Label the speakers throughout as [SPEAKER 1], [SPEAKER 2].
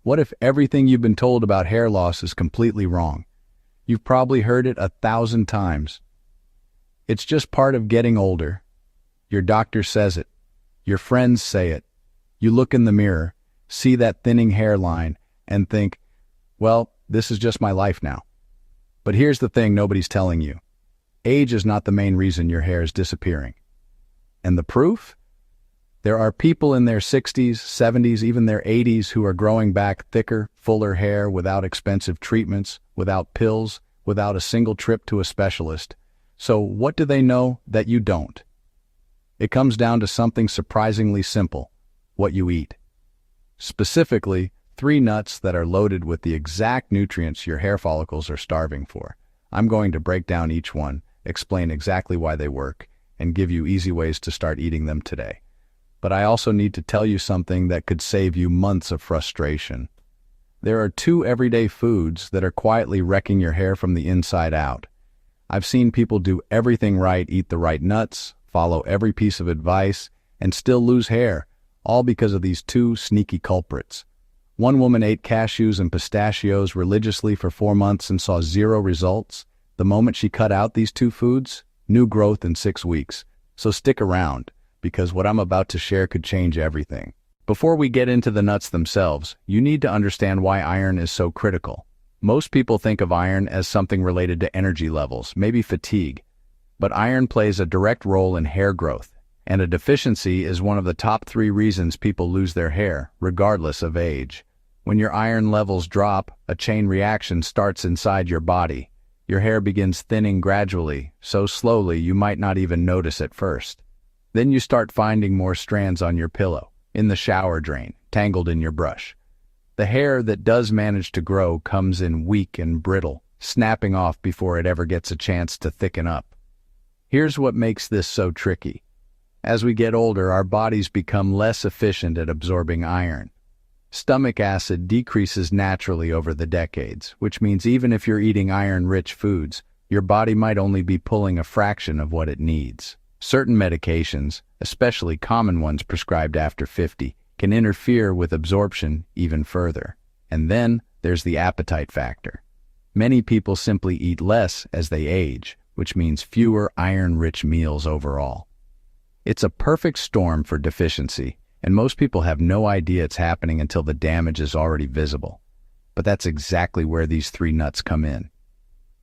[SPEAKER 1] What if everything you've been told about hair loss is completely wrong? You've probably heard it 1,000 times. It's just part of getting older. Your doctor says it. Your friends say it. You look in the mirror, see that thinning hairline, and think, well, this is just my life now. But here's the thing nobody's telling you. Age is not the main reason your hair is disappearing. And the proof? There are people in their 60s, 70s, even their 80s who are growing back thicker, fuller hair without expensive treatments, without pills, without a single trip to a specialist. So what do they know that you don't? It comes down to something surprisingly simple: what you eat. Specifically, 3 nuts that are loaded with the exact nutrients your hair follicles are starving for. I'm going to break down each one, explain exactly why they work, and give you easy ways to start eating them today. But I also need to tell you something that could save you months of frustration. There are 2 everyday foods that are quietly wrecking your hair from the inside out. I've seen people do everything right, eat the right nuts, follow every piece of advice, and still lose hair, all because of these 2 sneaky culprits. One woman ate cashews and pistachios religiously for 4 months and saw 0 results. The moment she cut out these 2 foods, new growth in 6 weeks. So stick around, because what I'm about to share could change everything. Before we get into the nuts themselves, you need to understand why iron is so critical. Most people think of iron as something related to energy levels, maybe fatigue. But iron plays a direct role in hair growth, and a deficiency is one of the top 3 reasons people lose their hair, regardless of age. When your iron levels drop, a chain reaction starts inside your body. Your hair begins thinning gradually, so slowly you might not even notice at first. Then you start finding more strands on your pillow, in the shower drain, tangled in your brush. The hair that does manage to grow comes in weak and brittle, snapping off before it ever gets a chance to thicken up. Here's what makes this so tricky. As we get older, our bodies become less efficient at absorbing iron. Stomach acid decreases naturally over the decades, which means even if you're eating iron-rich foods, your body might only be pulling a fraction of what it needs. Certain medications, especially common ones prescribed after 50, can interfere with absorption even further. And then there's the appetite factor. Many people simply eat less as they age, which means fewer iron-rich meals overall. It's a perfect storm for deficiency, and most people have no idea it's happening until the damage is already visible. But that's exactly where these 3 nuts come in.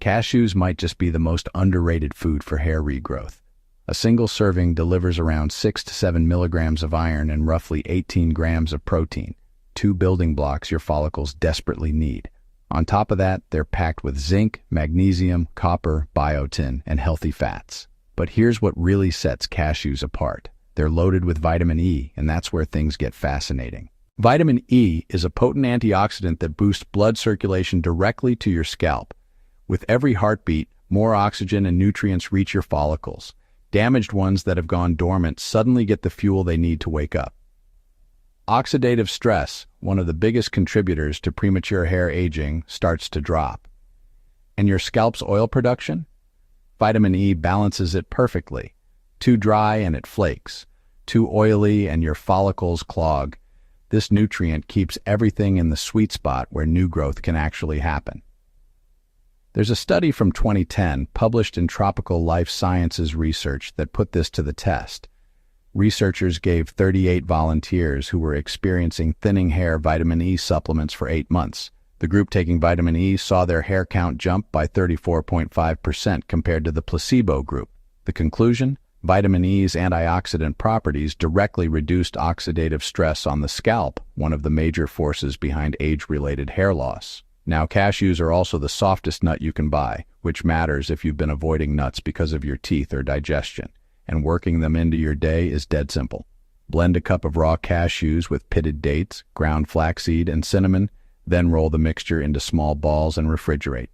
[SPEAKER 1] Cashews might just be the most underrated food for hair regrowth. A single serving delivers around 6 to 7 milligrams of iron and roughly 18 grams of protein, 2 building blocks your follicles desperately need. On top of that, they're packed with zinc, magnesium, copper, biotin, and healthy fats. But here's what really sets cashews apart. They're loaded with vitamin E, and that's where things get fascinating. Vitamin E is a potent antioxidant that boosts blood circulation directly to your scalp. With every heartbeat, more oxygen and nutrients reach your follicles. Damaged ones that have gone dormant suddenly get the fuel they need to wake up. Oxidative stress, one of the biggest contributors to premature hair aging, starts to drop. And your scalp's oil production? Vitamin E balances it perfectly. Too dry and it flakes. Too oily and your follicles clog. This nutrient keeps everything in the sweet spot where new growth can actually happen. There's a study from 2010 published in Tropical Life Sciences Research that put this to the test. Researchers gave 38 volunteers who were experiencing thinning hair vitamin E supplements for 8 months. The group taking vitamin E saw their hair count jump by 34.5% compared to the placebo group. The conclusion? Vitamin E's antioxidant properties directly reduced oxidative stress on the scalp, one of the major forces behind age-related hair loss. Now, cashews are also the softest nut you can buy, which matters if you've been avoiding nuts because of your teeth or digestion. And working them into your day is dead simple. Blend a cup of raw cashews with pitted dates, ground flaxseed, and cinnamon, then roll the mixture into small balls and refrigerate.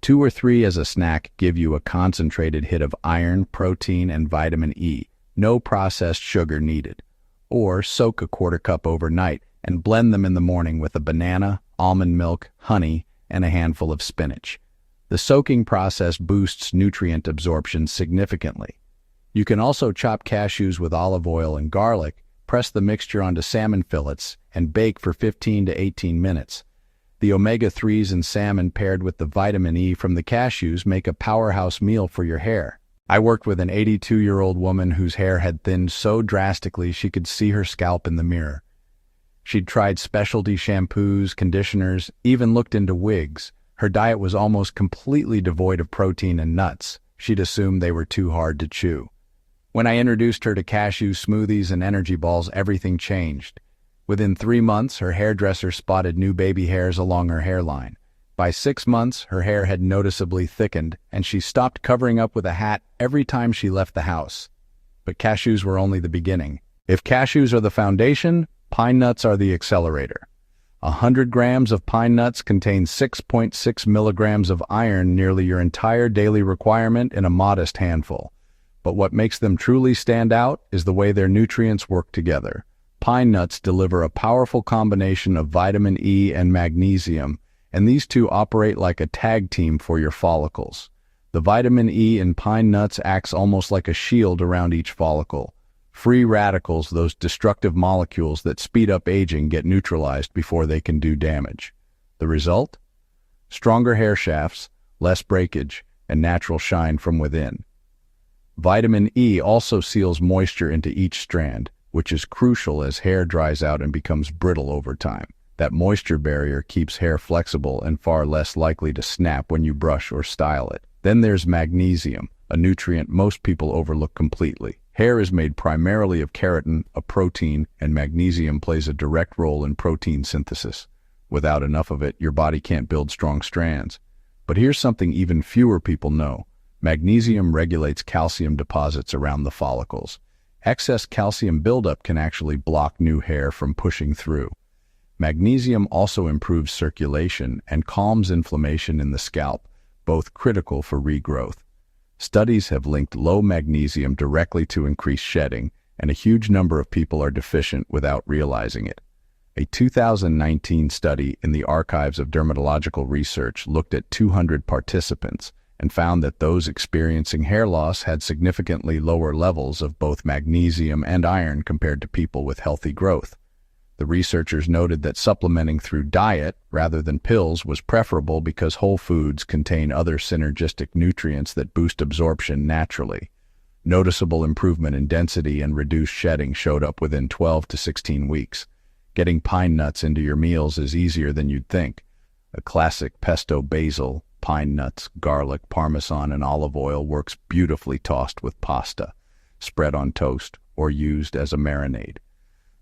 [SPEAKER 1] 2 or 3 as a snack give you a concentrated hit of iron, protein, and vitamin E. No processed sugar needed. Or soak a quarter cup overnight and blend them in the morning with a banana, almond milk, honey, and a handful of spinach. The soaking process boosts nutrient absorption significantly. You can also chop cashews with olive oil and garlic, press the mixture onto salmon fillets and bake for 15 to 18 minutes. The omega-3s in salmon paired with the vitamin E from the cashews make a powerhouse meal for your hair. I worked with an 82-year-old woman whose hair had thinned so drastically she could see her scalp in the mirror. She'd tried specialty shampoos, conditioners, even looked into wigs. Her diet was almost completely devoid of protein and nuts. She'd assumed they were too hard to chew. When I introduced her to cashew smoothies and energy balls, everything changed. Within 3 months, her hairdresser spotted new baby hairs along her hairline. By 6 months, her hair had noticeably thickened, and she stopped covering up with a hat every time she left the house. But cashews were only the beginning. If cashews are the foundation, pine nuts are the accelerator. 100 grams of pine nuts contain 6.6 milligrams of iron, nearly your entire daily requirement in a modest handful. But what makes them truly stand out is the way their nutrients work together. Pine nuts deliver a powerful combination of vitamin E and magnesium, and these two operate like a tag team for your follicles. The vitamin E in pine nuts acts almost like a shield around each follicle. Free radicals, those destructive molecules that speed up aging, get neutralized before they can do damage. The result? Stronger hair shafts, less breakage, and natural shine from within. Vitamin E also seals moisture into each strand, which is crucial as hair dries out and becomes brittle over time. That moisture barrier keeps hair flexible and far less likely to snap when you brush or style it. Then there's magnesium, a nutrient most people overlook completely. Hair is made primarily of keratin, a protein, and magnesium plays a direct role in protein synthesis. Without enough of it, your body can't build strong strands. But here's something even fewer people know. Magnesium regulates calcium deposits around the follicles. Excess calcium buildup can actually block new hair from pushing through. Magnesium also improves circulation and calms inflammation in the scalp, both critical for regrowth. Studies have linked low magnesium directly to increased shedding, and a huge number of people are deficient without realizing it. A 2019 study in the Archives of Dermatological Research looked at 200 participants and found that those experiencing hair loss had significantly lower levels of both magnesium and iron compared to people with healthy growth. The researchers noted that supplementing through diet rather than pills was preferable because whole foods contain other synergistic nutrients that boost absorption naturally. Noticeable improvement in density and reduced shedding showed up within 12 to 16 weeks. Getting pine nuts into your meals is easier than you'd think. A classic pesto basil, pine nuts, garlic, parmesan, and olive oil works beautifully tossed with pasta, spread on toast, or used as a marinade.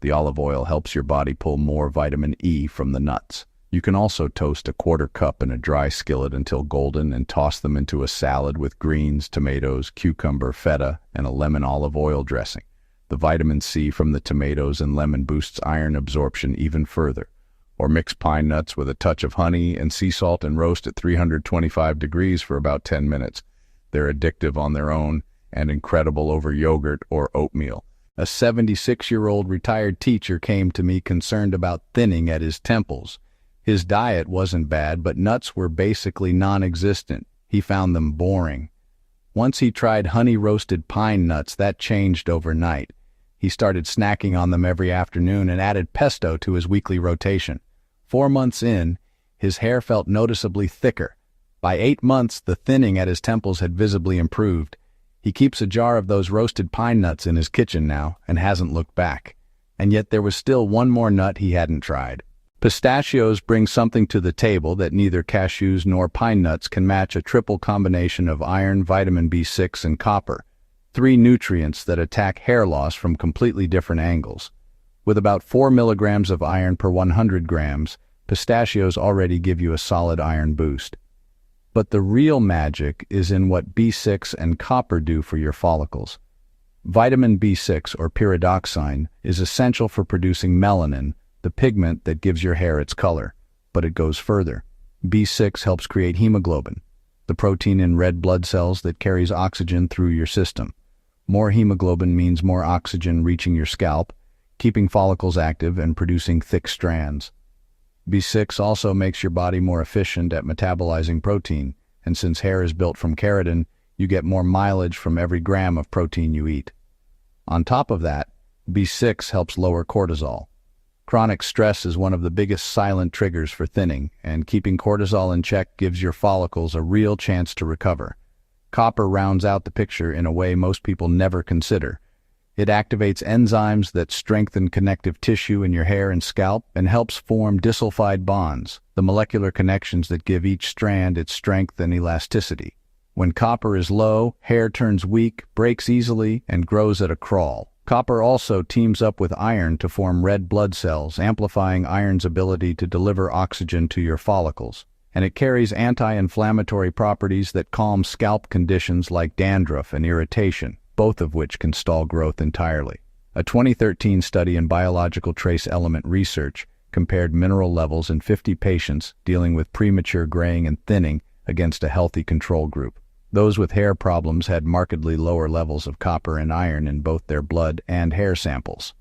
[SPEAKER 1] The olive oil helps your body pull more vitamin E from the nuts. You can also toast a quarter cup in a dry skillet until golden and toss them into a salad with greens, tomatoes, cucumber, feta, and a lemon olive oil dressing. The vitamin C from the tomatoes and lemon boosts iron absorption even further. Or mix pine nuts with a touch of honey and sea salt and roast at 325 degrees for about 10 minutes. They're addictive on their own and incredible over yogurt or oatmeal. A 76-year-old retired teacher came to me concerned about thinning at his temples. His diet wasn't bad, but nuts were basically non-existent. He found them boring. Once he tried honey-roasted pine nuts, that changed overnight. He started snacking on them every afternoon and added pesto to his weekly rotation. 4 months in, his hair felt noticeably thicker. By 8 months, the thinning at his temples had visibly improved. He keeps a jar of those roasted pine nuts in his kitchen now and hasn't looked back. And yet there was still one more nut he hadn't tried. Pistachios bring something to the table that neither cashews nor pine nuts can match: a triple combination of iron, vitamin B6, and copper. 3 nutrients that attack hair loss from completely different angles. With about 4 milligrams of iron per 100 grams, pistachios already give you a solid iron boost. But the real magic is in what B6 and copper do for your follicles. Vitamin B6, or pyridoxine, is essential for producing melanin, the pigment that gives your hair its color. But it goes further. B6 helps create hemoglobin, the protein in red blood cells that carries oxygen through your system. More hemoglobin means more oxygen reaching your scalp, keeping follicles active and producing thick strands. B6 also makes your body more efficient at metabolizing protein, and since hair is built from keratin, you get more mileage from every gram of protein you eat. On top of that, B6 helps lower cortisol. Chronic stress is one of the biggest silent triggers for thinning, and keeping cortisol in check gives your follicles a real chance to recover. Copper rounds out the picture in a way most people never consider. It activates enzymes that strengthen connective tissue in your hair and scalp and helps form disulfide bonds, the molecular connections that give each strand its strength and elasticity. When copper is low, hair turns weak, breaks easily, and grows at a crawl. Copper also teams up with iron to form red blood cells, amplifying iron's ability to deliver oxygen to your follicles. And it carries anti-inflammatory properties that calm scalp conditions like dandruff and irritation, both of which can stall growth entirely. A 2013 study in biological trace element research compared mineral levels in 50 patients dealing with premature graying and thinning against a healthy control group. Those with hair problems had markedly lower levels of copper and iron in both their blood and hair samples.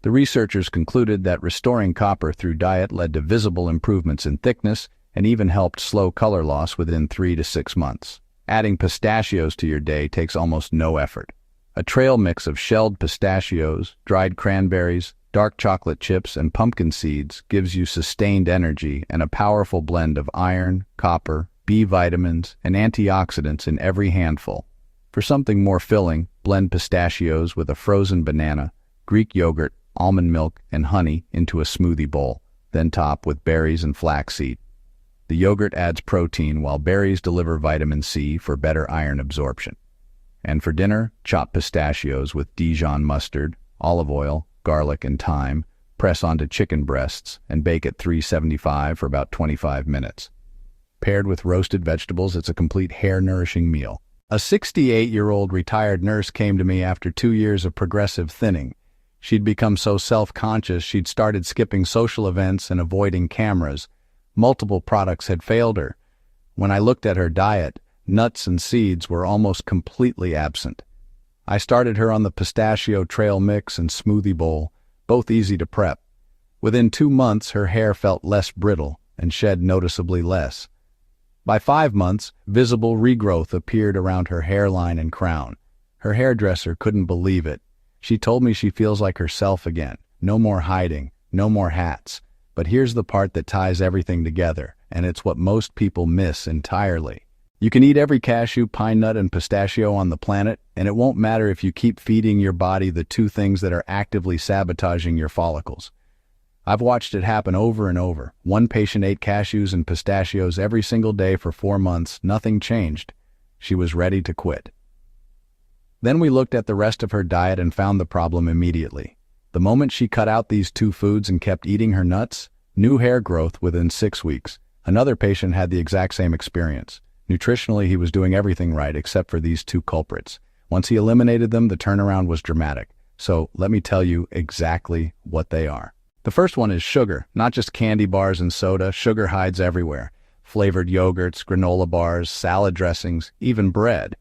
[SPEAKER 1] The researchers concluded that restoring copper through diet led to visible improvements in thickness and even helped slow color loss within 3 to 6 months. Adding pistachios to your day takes almost no effort. A trail mix of shelled pistachios, dried cranberries, dark chocolate chips, and pumpkin seeds gives you sustained energy and a powerful blend of iron, copper, B vitamins, and antioxidants in every handful. For something more filling, blend pistachios with a frozen banana, Greek yogurt, almond milk, and honey into a smoothie bowl, then top with berries and flaxseed. The yogurt adds protein while berries deliver vitamin C for better iron absorption. And for dinner, chop pistachios with Dijon mustard, olive oil, garlic, and thyme, press onto chicken breasts, and bake at 375 for about 25 minutes. Paired with roasted vegetables, it's a complete hair-nourishing meal. A 68-year-old retired nurse came to me after 2 years of progressive thinning. She'd become so self-conscious she'd started skipping social events and avoiding cameras. Multiple products had failed her. When I looked at her diet, nuts and seeds were almost completely absent. I started her on the pistachio trail mix and smoothie bowl, both easy to prep. Within 2 months, her hair felt less brittle and shed noticeably less. By 5 months, visible regrowth appeared around her hairline and crown. Her hairdresser couldn't believe it. She told me she feels like herself again. No more hiding, no more hats. But here's the part that ties everything together, and it's what most people miss entirely. You can eat every cashew, pine nut, and pistachio on the planet, and it won't matter if you keep feeding your body the 2 things that are actively sabotaging your follicles. I've watched it happen over and over. One patient ate cashews and pistachios every single day for 4 months. Nothing changed. She was ready to quit. Then we looked at the rest of her diet and found the problem immediately. The moment she cut out these 2 foods and kept eating her nuts, new hair growth within 6 weeks. Another patient had the exact same experience. Nutritionally, he was doing everything right except for these 2 culprits. Once he eliminated them, the turnaround was dramatic. So let me tell you exactly what they are. The first one is sugar, not just candy bars and soda. Sugar hides everywhere. Flavored yogurts, granola bars, salad dressings, even bread.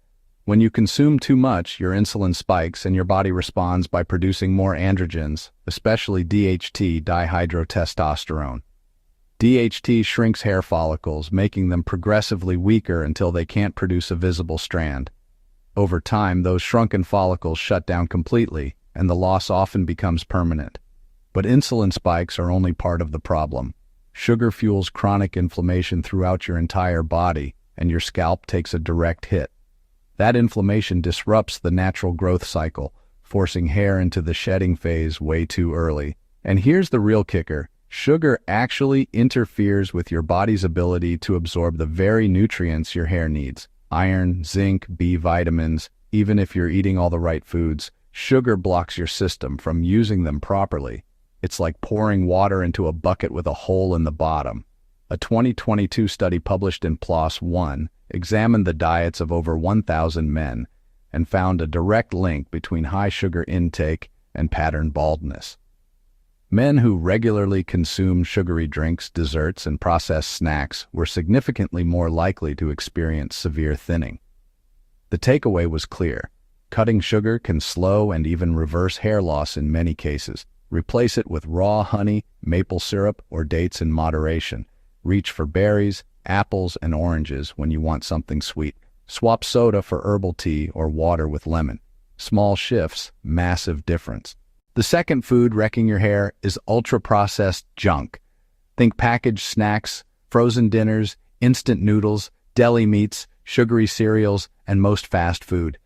[SPEAKER 1] When you consume too much, your insulin spikes and your body responds by producing more androgens, especially DHT, dihydrotestosterone. DHT shrinks hair follicles, making them progressively weaker until they can't produce a visible strand. Over time, those shrunken follicles shut down completely, and the loss often becomes permanent. But insulin spikes are only part of the problem. Sugar fuels chronic inflammation throughout your entire body, and your scalp takes a direct hit. That inflammation disrupts the natural growth cycle, forcing hair into the shedding phase way too early. And here's the real kicker. Sugar actually interferes with your body's ability to absorb the very nutrients your hair needs. Iron, zinc, B vitamins. Even if you're eating all the right foods, sugar blocks your system from using them properly. It's like pouring water into a bucket with a hole in the bottom. A 2022 study published in PLOS One examined the diets of over 1,000 men and found a direct link between high sugar intake and pattern baldness. Men who regularly consumed sugary drinks, desserts, and processed snacks were significantly more likely to experience severe thinning. The takeaway was clear. Cutting sugar can slow and even reverse hair loss in many cases. Replace it with raw honey, maple syrup, or dates in moderation. Reach for berries, apples, and oranges when you want something sweet. Swap soda for herbal tea or water with lemon. Small shifts, massive difference. The second food wrecking your hair is ultra-processed junk. Think packaged snacks, frozen dinners, instant noodles, deli meats, sugary cereals, and most fast food.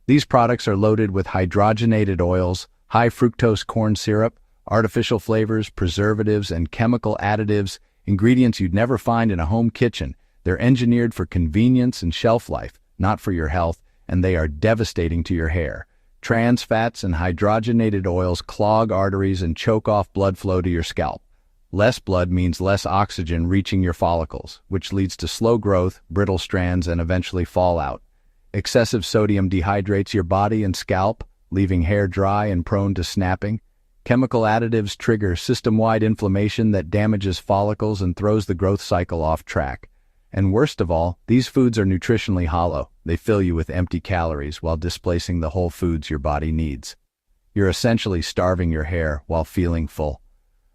[SPEAKER 1] These products are loaded with hydrogenated oils, high fructose corn syrup, artificial flavors, preservatives, and chemical additives, ingredients you'd never find in a home kitchen. They're engineered for convenience and shelf life, not for your health, and they are devastating to your hair. Trans fats and hydrogenated oils clog arteries and choke off blood flow to your scalp. Less blood means less oxygen reaching your follicles, which leads to slow growth, brittle strands, and eventually fallout. Excessive sodium dehydrates your body and scalp, leaving hair dry and prone to snapping. Chemical additives trigger system-wide inflammation that damages follicles and throws the growth cycle off track. And worst of all, these foods are nutritionally hollow. They fill you with empty calories while displacing the whole foods your body needs. You're essentially starving your hair while feeling full.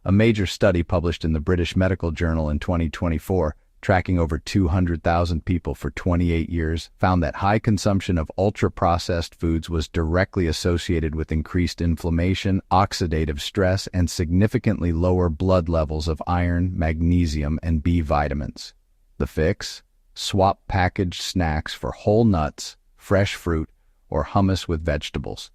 [SPEAKER 1] A major study published in the British Medical Journal in 2024, tracking over 200,000 people for 28 years, found that high consumption of ultra-processed foods was directly associated with increased inflammation, oxidative stress, and significantly lower blood levels of iron, magnesium, and B vitamins. The fix? Swap packaged snacks for whole nuts, fresh fruit, or hummus with vegetables.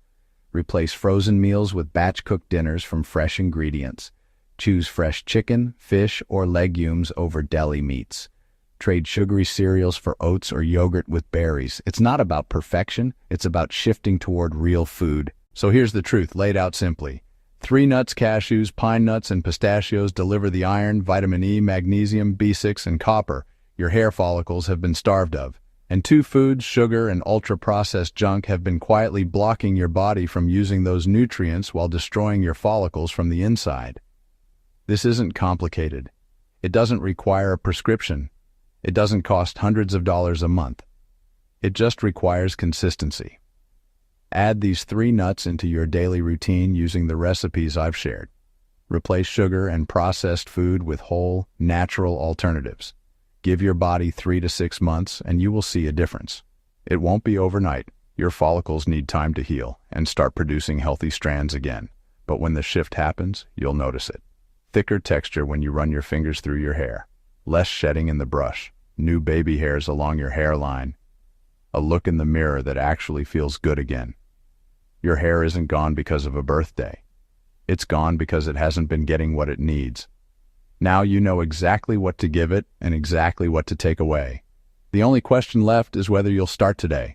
[SPEAKER 1] Replace frozen meals with batch-cooked dinners from fresh ingredients. Choose fresh chicken, fish, or legumes over deli meats. Trade sugary cereals for oats or yogurt with berries. It's not about perfection, it's about shifting toward real food. So here's the truth, laid out simply. 3 nuts, cashews, pine nuts, and pistachios deliver the iron, vitamin E, magnesium, B6, and copper your hair follicles have been starved of. And 2 foods, sugar and ultra-processed junk, have been quietly blocking your body from using those nutrients while destroying your follicles from the inside. This isn't complicated. It doesn't require a prescription. It doesn't cost hundreds of dollars a month. It just requires consistency. Add these 3 nuts into your daily routine using the recipes I've shared. Replace sugar and processed food with whole, natural alternatives. Give your body 3 to 6 months and you will see a difference. It won't be overnight. Your follicles need time to heal and start producing healthy strands again. But when the shift happens, you'll notice it. Thicker texture when you run your fingers through your hair. Less shedding in the brush. New baby hairs along your hairline. A look in the mirror that actually feels good again. Your hair isn't gone because of a birthday. It's gone because it hasn't been getting what it needs. Now you know exactly what to give it and exactly what to take away. The only question left is whether you'll start today.